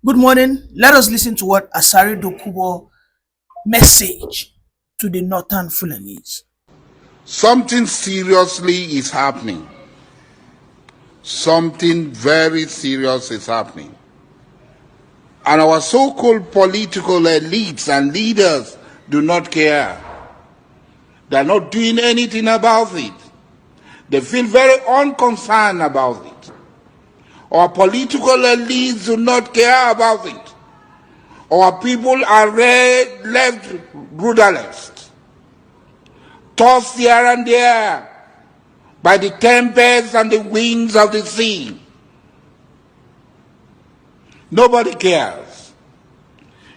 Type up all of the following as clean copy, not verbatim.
Good morning. Let us listen to what Asari Dokubo message to the northern Fulanese. Something seriously is happening. Something very serious is happening. And our so-called political elites and leaders do not care. They're not doing anything about it. They feel very unconcerned about it. Our political elites do not care about it. Our people are left rudderless, tossed here and there by the tempests and the winds of the sea. Nobody cares.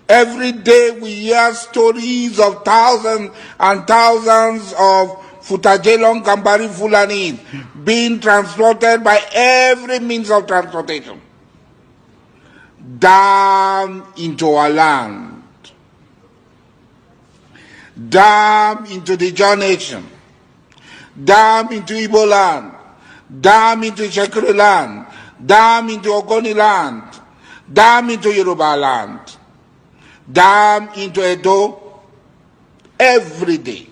Every day we hear stories of thousands and thousands of Futajelong Kambari Fulani being transported by every means of transportation down into our land, down into the John Nation, down into Igbo land, down into Shekiri land, down into Ogoni land, down into Yoruba land, down into Edo, every day,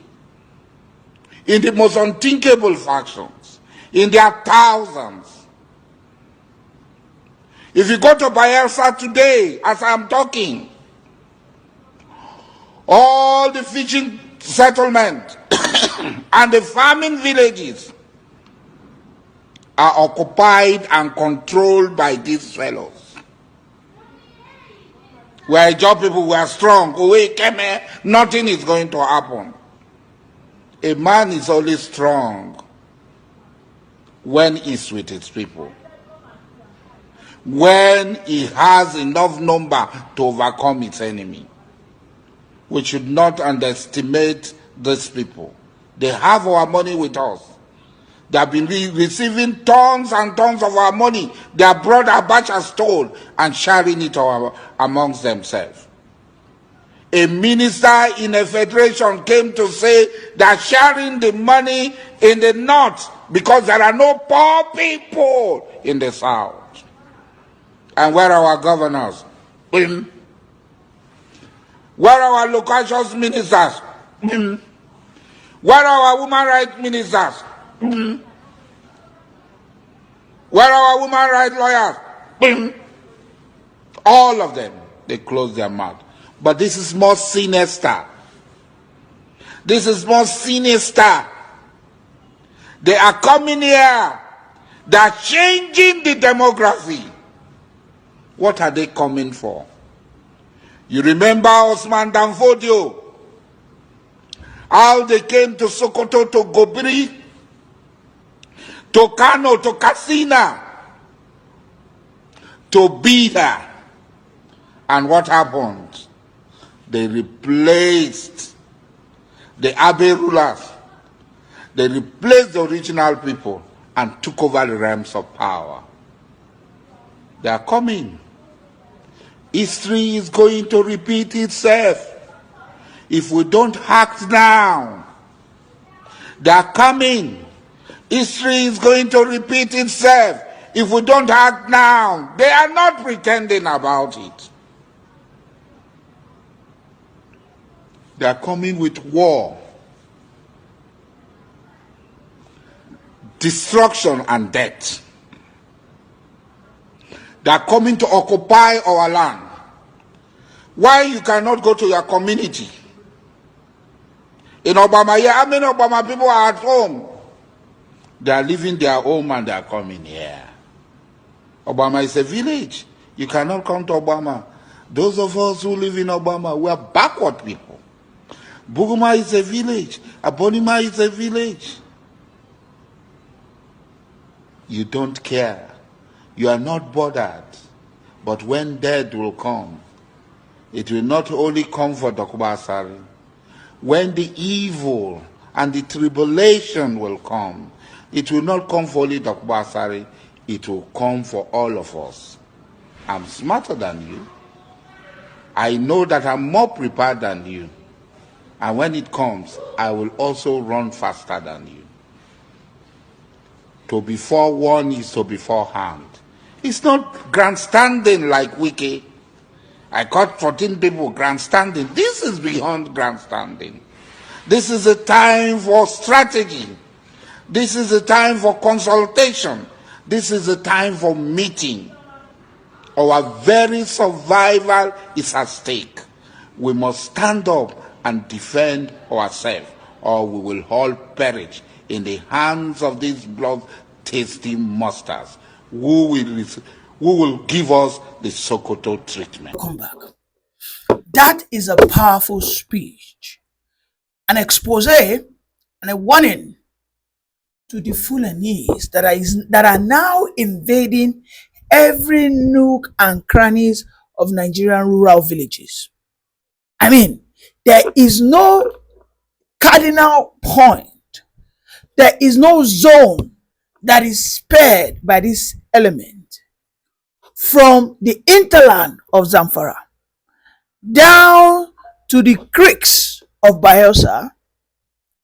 in the most unthinkable fashions, in their thousands. If you go to Bayelsa today, as I'm talking, all the fishing settlements and the farming villages are occupied and controlled by these fellows. We are job people, we are strong. Nothing is going to happen. A man is only strong when he's with his people, when he has enough number to overcome his enemy. We should not underestimate these people. They have our money with us. They have been receiving tons and tons of our money. Their brother Abacha stole and sharing it amongst themselves. A minister in a federation came to say that sharing the money in the north because there are no poor people in the south. And where are our governors? Where are our local ministers? Where are our women rights ministers? Where are our women rights lawyers? All of them, they close their mouth. But this is more sinister. This is more sinister. They are coming here. They are changing the demography. What are they coming for? You remember Osman Danfodio? How they came to Sokoto, to Gobiri, to Kano, to Katsina, to be there. And what happened? They replaced the Abe rulers. They replaced the original people and took over the realms of power. They are coming. History is going to repeat itself. If we don't act now, they are coming. History is going to repeat itself. If we don't act now, they are not pretending about it. They are coming with war, destruction and death. They are coming to occupy our land. Why you cannot go to your community? In Obama, how many Obama people are at home? They are leaving their home and they are coming here. Obama is a village. You cannot come to Obama. Those of us who live in Obama, we are backward people. Buguma is a village. Abonima is a village. You don't care. You are not bothered. But when death will come, it will not only come for Dokubo Asari. When the evil and the tribulation will come, it will not come for only Dokubo Asari, it will come for all of us. I'm smarter than you. I know that I'm more prepared than you. And when it comes, I will also run faster than you. To be forewarned is to be forehand. It's not grandstanding like Wiki. I caught 14 people grandstanding. This is beyond grandstanding. This is a time for strategy. This is a time for consultation. This is a time for meeting. Our very survival is at stake. We must stand up and defend ourselves, or we will all perish in the hands of these blood-tasty monsters who will give us the Sokoto treatment. Come back. That is a powerful speech, an expose, and a warning to the Fulanese that are now invading every nook and crannies of Nigerian rural villages. I mean, there is no cardinal point, there is no zone that is spared by this element. From the hinterland of Zamfara down to the creeks of Bayelsa,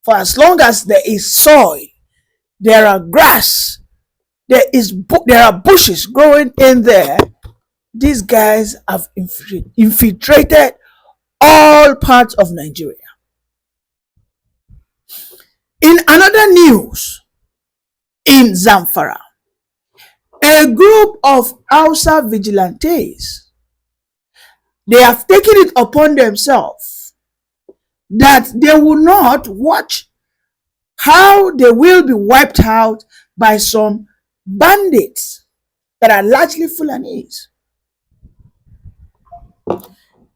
for as long as there is soil, there are grass, there are bushes growing in there. These guys have infiltrated all parts of Nigeria. In another news, in Zamfara, a group of Hausa vigilantes, they have taken it upon themselves that they will not watch how they will be wiped out by some bandits that are largely Fulanese.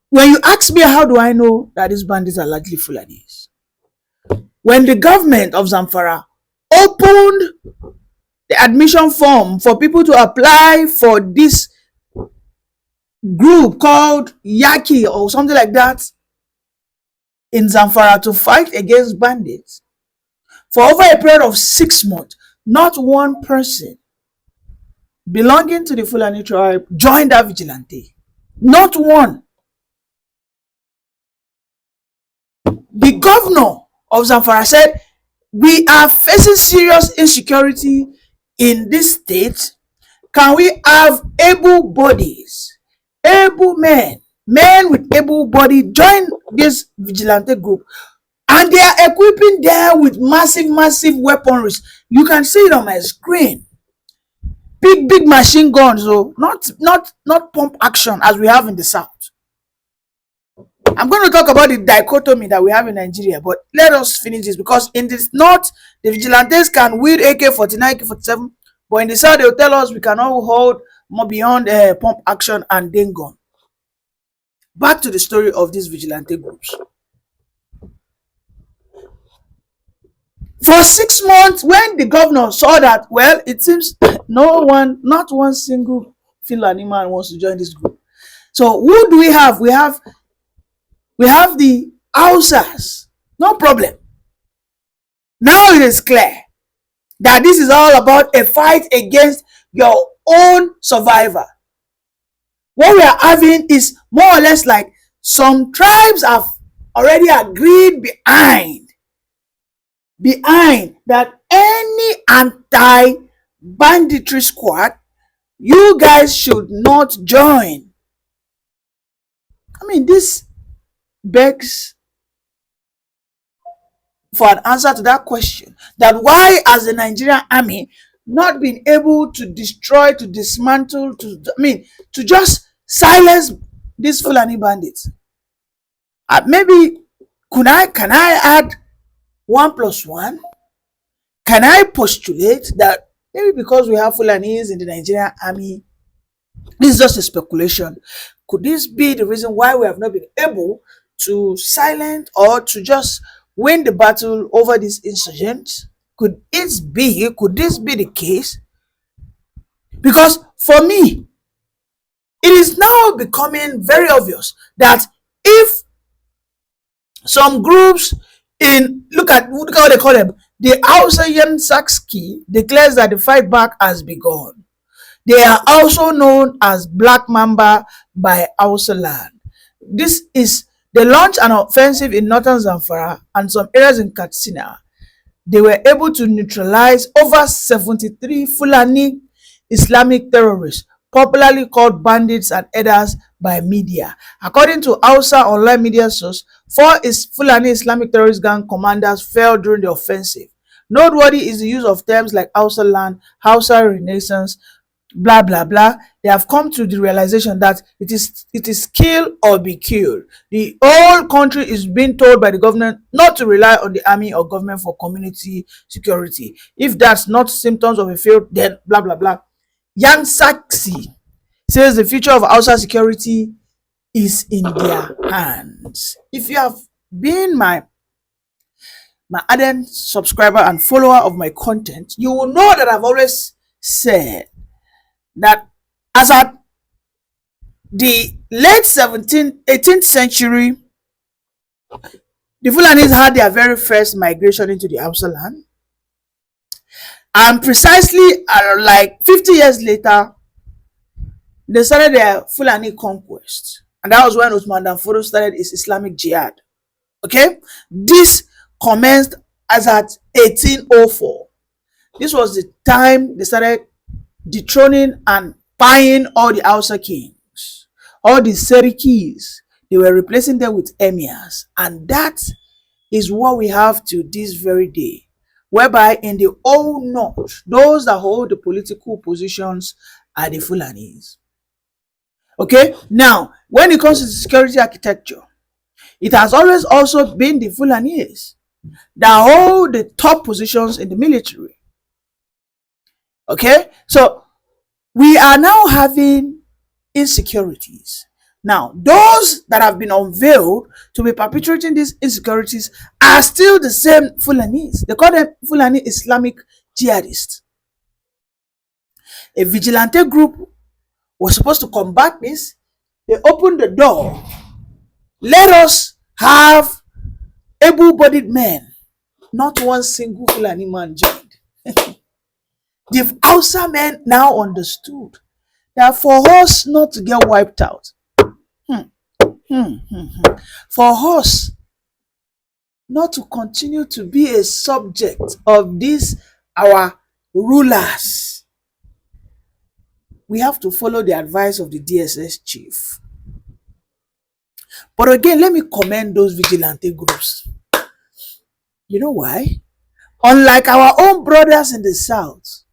When you ask me how do I know that these bandits are largely Fulanese, when the government of Zamfara opened the admission form for people to apply for this group called Yaki or something like that in Zamfara to fight against bandits, for over a period of 6 months, not one person belonging to the Fulani tribe joined that vigilante. Not one. The governor of Zamfara said, we are facing serious insecurity in this state. Can we have able bodies, able men with able body join this vigilante group? And they are equipping them with massive weaponries. You can see it on my screen. Big machine guns, so not pump action as we have in the south. I'm going to talk about the dichotomy that we have in Nigeria, but let us finish this, because in the north, the vigilantes can wield AK-49, AK-47, but in the south, they will tell us we cannot hold more beyond pump action and then gun. Back to the story of these vigilante groups. For 6 months, when the governor saw that, well, it seems not one single Fulani man wants to join this group. So who do we have? We have the Hausas. No problem. Now it is clear that this is all about a fight against your own survivor. What we are having is more or less like some tribes have already agreed behind that any anti-banditry squad, you guys should not join. I mean, this begs for an answer to that question, that why has the Nigerian army not been able to destroy, to dismantle, to just silence these Fulani bandits? Maybe can I add 1 + 1? Can I postulate that maybe because we have Fulanis in the Nigerian army, this is just a speculation, could this be the reason why we have not been able to silence or to just win the battle over these insurgents? Could this be the case? Because for me, it is now becoming very obvious that if some groups look at what they call them, the Hausa Sakski declares that the fight back has begun. They are also known as Black Mamba by Hausa land. This is, they launched an offensive in northern Zamfara and some areas in Katsina. They were able to neutralize over 73 Fulani Islamic terrorists, popularly called bandits and others by media. According to Hausa online media source, 4 Fulani Islamic terrorist gang commanders fell during the offensive. Noteworthy is the use of terms like Hausa land, Hausa renaissance, blah blah blah. They have come to the realization that it is kill or be killed. The whole country is being told by the government not to rely on the army or government for community security. If that's not symptoms of a failed, then blah blah blah. Yang Saksi says the future of Hausa security is in their hands. If you have been my ardent subscriber and follower of my content, you will know that I've always said that as at the late 18th century, the Fulanis had their very first migration into the Hausa land. And precisely like 50 years later, they started their Fulani conquest. And that was when Uthman Danfodio started his Islamic jihad. Okay? This commenced as at 1804. This was the time they started dethroning and buying all the Hausa kings, all the Serikis. They were replacing them with emirs. And that is what we have to this very day, whereby in the old north, those that hold the political positions are the Fulanis. Okay, now when it comes to security architecture, it has always also been the Fulanis that hold the top positions in the military. Okay, so we are now having insecurities. Now, those that have been unveiled to be perpetrating these insecurities are still the same Fulanis. They call them Fulani Islamic jihadists. A vigilante group was supposed to combat this. They opened the door. Let us have able-bodied men. Not one single Fulani man joined. The Hausa men now understood that for us not to get wiped out, for us not to continue to be a subject of these our rulers, we have to follow the advice of the DSS chief. But again, let me commend those vigilante groups. You know why? Unlike our own brothers in the south,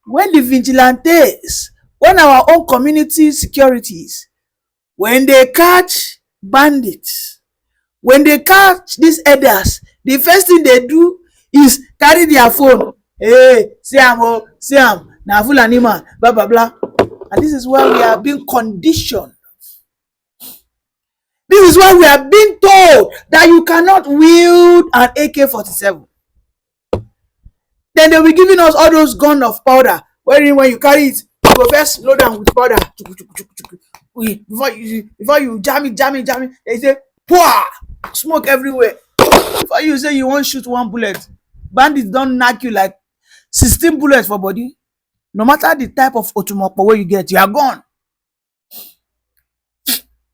when the vigilantes, when our own community securities, when they catch bandits, when they catch these elders, the first thing they do is carry their phone. Hey, see am, na Fulani man, blah blah blah. And this is why we are being conditioned. This is why we are being told that you cannot wield an AK-47. Then they'll be giving us all those gun of powder, wherein when you carry it, you go first load down with powder. Before you jam it, they say, poah, smoke everywhere. Before you say you won't shoot one bullet, bandits don't knock you like 16 bullets for body. No matter the type of otumokpo where you get, you are gone.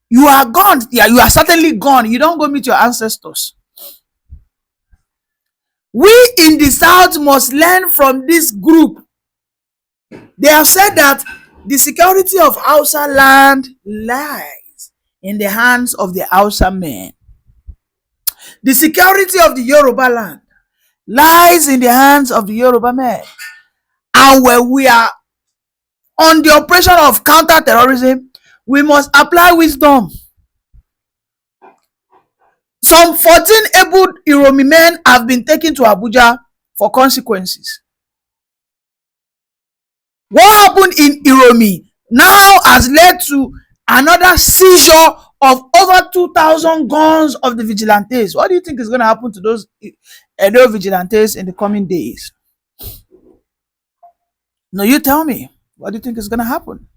You are gone. Yeah, you are certainly gone. You don't go meet your ancestors. We in the south must learn from this group. They have said that the security of Hausa land lies in the hands of the Hausa men. The security of the Yoruba land lies in the hands of the Yoruba men. And when we are on the operation of counter-terrorism, we must apply wisdom. Some 14 able Iromi men have been taken to Abuja for consequences. What happened in Iromi now has led to another seizure of over 2,000 guns of the vigilantes. What do you think is going to happen to those Edo vigilantes in the coming days? No, you tell me. What do you think is going to happen?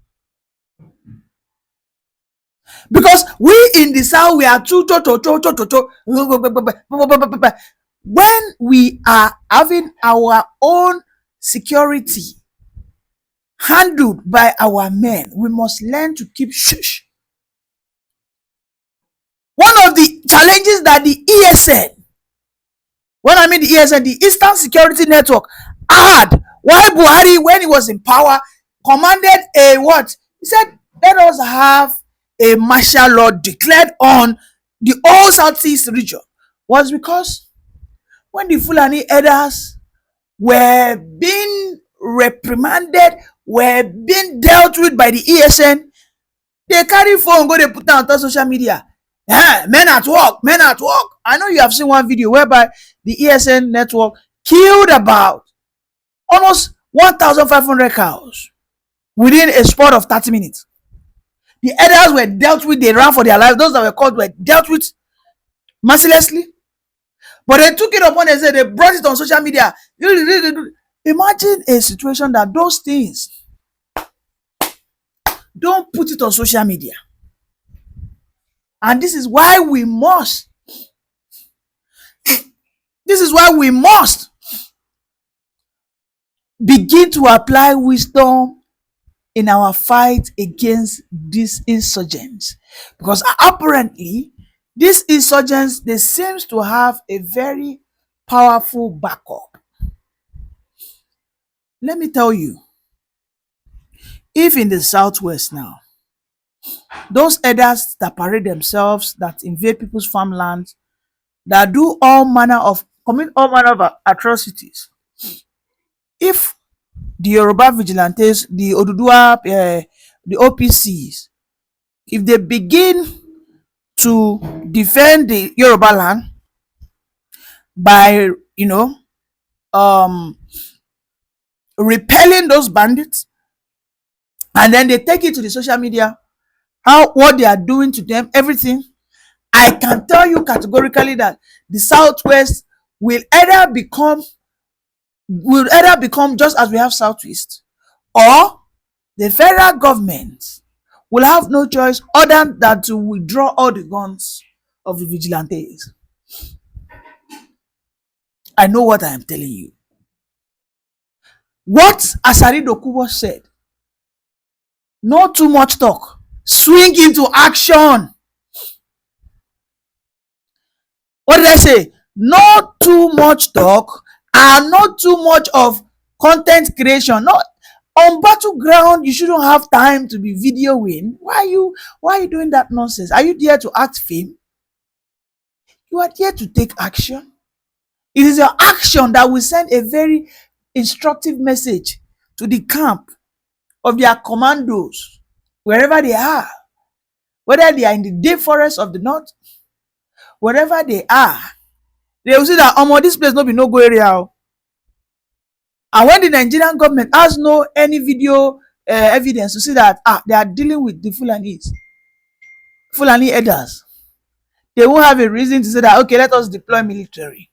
Because we in the south, we are too. When we are having our own security handled by our men, we must learn to keep shush. One of the challenges that the ESN, when I mean the ESN, the Eastern Security Network, had while Buhari, when he was in power, commanded a what? He said, let us have a martial law declared on the whole southeast region. Was because when the Fulani elders were being reprimanded, were being dealt with by the ESN, they carry phone, go, they put down on social media. Men at work, men at work. I know you have seen one video whereby the ESN network killed about almost 1,500 cows within a spot of 30 minutes. The others were dealt with, they ran for their lives. Those that were caught were dealt with mercilessly. But they took it upon themselves, they brought it on social media. Imagine a situation that those things, don't put it on social media. And this is why we must begin to apply wisdom in our fight against these insurgents. Because apparently, these insurgents, they seem to have a very powerful backup. Let me tell you, if in the southwest now, those elders that parade themselves, that invade people's farmlands, that do commit all manner of atrocities, if the Yoruba vigilantes, the Oduduwa, the OPCs, if they begin to defend the Yoruba land by, repelling those bandits, and then they take it to the social media, what they are doing to them, everything, I can tell you categorically that the southwest will either become just as we have southeast, or the federal government will have no choice other than to withdraw all the guns of the vigilantes. I know what I am telling you. What Asari Dokubo said, not too much talk, swing into action. What did I say? Not too much talk and not too much of content creation. Not on battleground, you shouldn't have time to be videoing. Why are you doing that nonsense? Are you there to act film? You are there to take action. It is your action that will send a very instructive message to the camp of their commandos, wherever they are, whether they are in the deep forest of the north, wherever they are, they will see that this place no be no go area. And when the Nigerian government has no any video evidence to see that they are dealing with the Fulani elders, they won't have a reason to say that, okay, let us deploy military.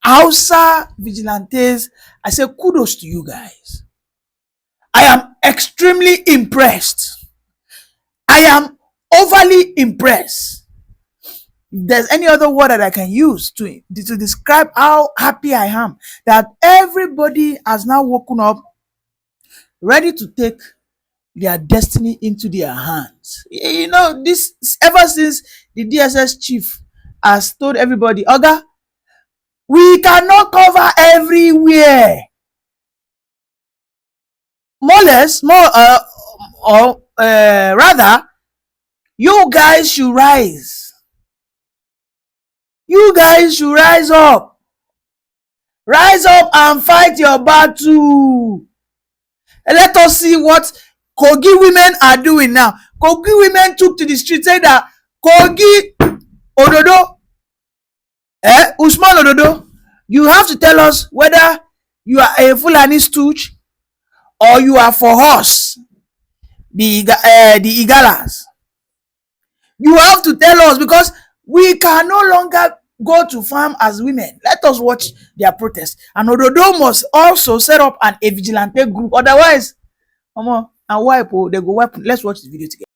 Hausa vigilantes, I say kudos to you guys. I am extremely impressed. I am overly impressed. If there's any other word that I can use to describe how happy I am that everybody has now woken up ready to take their destiny into their hands. This ever since the DSS chief has told everybody, Oga, we cannot cover everywhere. Rather, you guys should rise. You guys should rise up. Rise up and fight your battle. And let us see what Kogi women are doing now. Kogi women took to the street, saying that Kogi Ododo, Usman Ododo, you have to tell us whether you are a Fulani stooge or you are for us, the Igalas. You have to tell us, because we can no longer go to farm as women. Let us watch their protest. And Ododo must also set up a vigilante group. Otherwise, and wipe, they go wipe. Let's watch the video together.